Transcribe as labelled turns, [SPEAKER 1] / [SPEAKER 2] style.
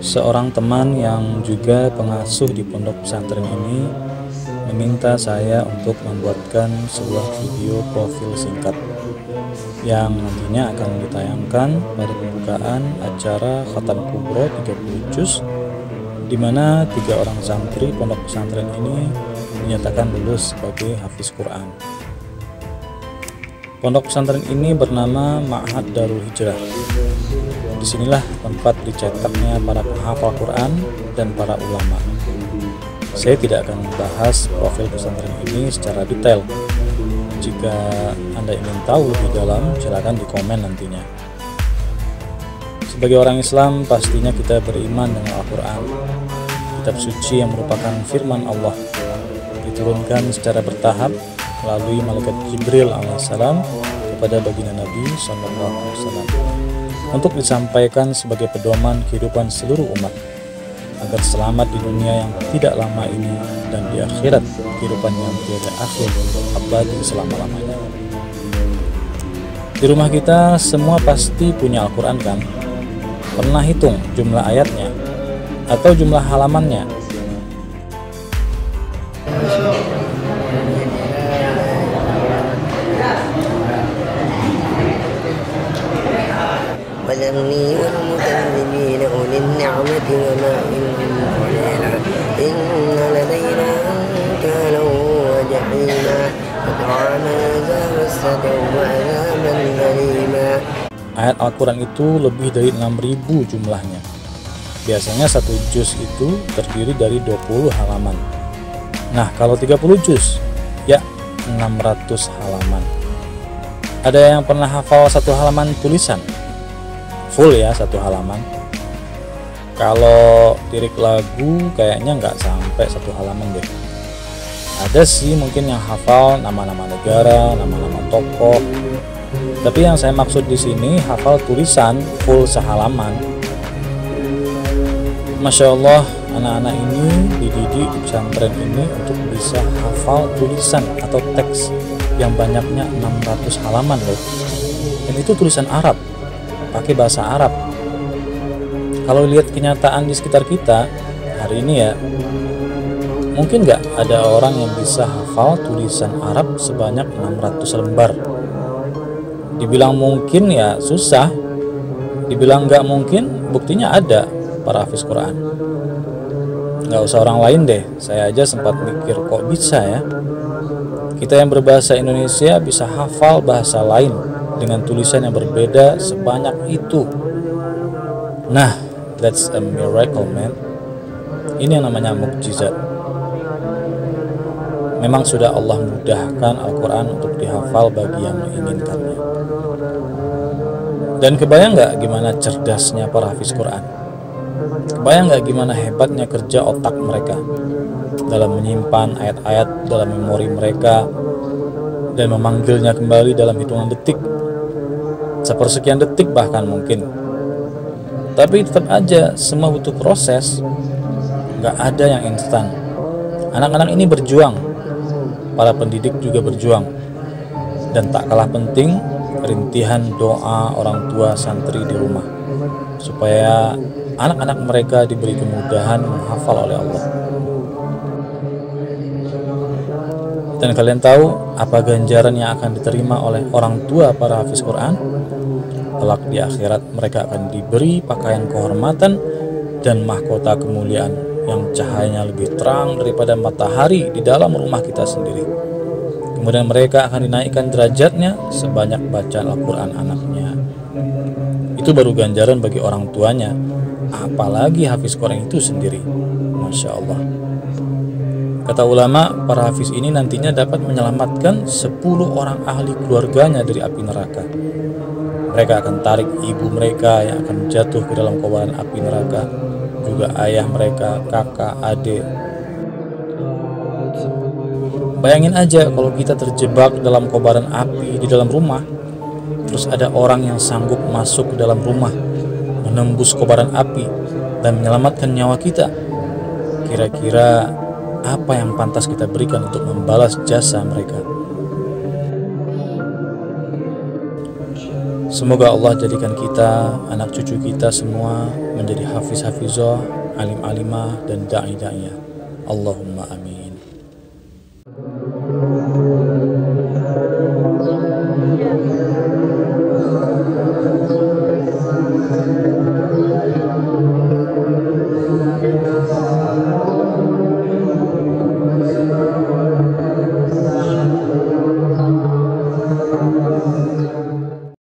[SPEAKER 1] Seorang teman yang juga pengasuh di pondok pesantren ini meminta saya untuk membuatkan sebuah video profil singkat yang nantinya akan ditayangkan pada pembukaan acara Khatam Kubro 30 juz, di mana 3 orang santri pondok pesantren ini dinyatakan lulus sebagai hafiz Quran. Pondok pesantren ini bernama Ma'had Darul Hijrah. Disinilah tempat dicetaknya para penghafal Quran dan para ulama. Saya tidak akan membahas profil pesantren ini secara detail. Jika Anda ingin tahu lebih dalam, silakan di komen nantinya. Sebagai orang Islam, pastinya kita beriman dengan Al-Quran, kitab suci yang merupakan firman Allah, diturunkan secara bertahap melalui malaikat Jibril alaihissalam kepada baginda Nabi SAW untuk disampaikan sebagai pedoman kehidupan seluruh umat agar selamat di dunia yang tidak lama ini dan di akhirat kehidupan yang tiada akhir abadi selama-lamanya. Di rumah kita semua pasti punya Al-Quran kan? Pernah hitung jumlah ayatnya atau jumlah halamannya?
[SPEAKER 2] وذرني والمكذبين أولي النعمة وما قليلا إن لدينا أنكالا وجحيما وطعاما ذا غصة وعذابا أليما.
[SPEAKER 1] Ayat Al-Quran itu lebih dari 6.000 jumlahnya. Biasanya satu juz itu terdiri dari 20 halaman. Nah, kalau 30 juz, ya 600 halaman. Ada yang pernah hafal satu halaman tulisan? Full ya satu halaman. Kalau lirik lagu kayaknya nggak sampai satu halaman deh. Ada sih mungkin yang hafal nama-nama negara, nama-nama tokoh. Tapi yang saya maksud di sini hafal tulisan full sehalaman. Masya Allah, anak-anak ini dididik di pesantren ini untuk bisa hafal tulisan atau teks yang banyaknya 600 halaman loh. Dan itu tulisan Arab, pakai bahasa Arab. Kalau lihat kenyataan di sekitar kita hari ini ya, mungkin nggak ada orang yang bisa hafal tulisan Arab sebanyak 600 lembar. Dibilang mungkin ya susah, dibilang nggak mungkin buktinya ada para hafiz Quran. Nggak usah orang lain deh, saya aja sempat mikir kok bisa ya kita yang berbahasa Indonesia bisa hafal bahasa lain dengan tulisan yang berbeda sebanyak itu. Nah, that's a miracle man. Ini yang namanya mukjizat. Memang sudah Allah mudahkan Al-Quran untuk dihafal bagi yang menginginkannya. Dan kebayang nggak gimana cerdasnya para hafiz Quran? Kebayang nggak gimana hebatnya kerja otak mereka dalam menyimpan ayat-ayat dalam memori mereka dan memanggilnya kembali dalam hitungan detik, sepersekian detik bahkan mungkin. Tapi tetap aja semua butuh proses, nggak ada yang instan. Anak-anak ini berjuang, para pendidik juga berjuang, dan tak kalah penting rintihan doa orang tua santri di rumah supaya anak-anak mereka diberi kemudahan menghafal oleh Allah. Dan kalian tahu apa ganjaran yang akan diterima oleh orang tua para hafiz Quran? Kelak di akhirat mereka akan diberi pakaian kehormatan dan mahkota kemuliaan yang cahayanya lebih terang daripada matahari di dalam rumah kita sendiri. Kemudian mereka akan dinaikkan derajatnya sebanyak bacaan Al-Quran anaknya. Itu baru ganjaran bagi orang tuanya, apalagi hafiz Quran itu sendiri. Masya Allah. Kata ulama, para hafiz ini nantinya dapat menyelamatkan 10 orang ahli keluarganya dari api neraka. Mereka akan tarik ibu mereka yang akan jatuh ke dalam kobaran api neraka, juga ayah mereka, kakak, adik. Bayangin aja kalau kita terjebak dalam kobaran api di dalam rumah, terus ada orang yang sanggup masuk ke dalam rumah, menembus kobaran api dan menyelamatkan nyawa kita. Kira-kira apa yang pantas kita berikan untuk membalas jasa mereka? Semoga Allah jadikan kita, anak cucu kita semua menjadi hafiz-hafizah, alim-alimah, dan da'i-da'iyah. Allahumma amin.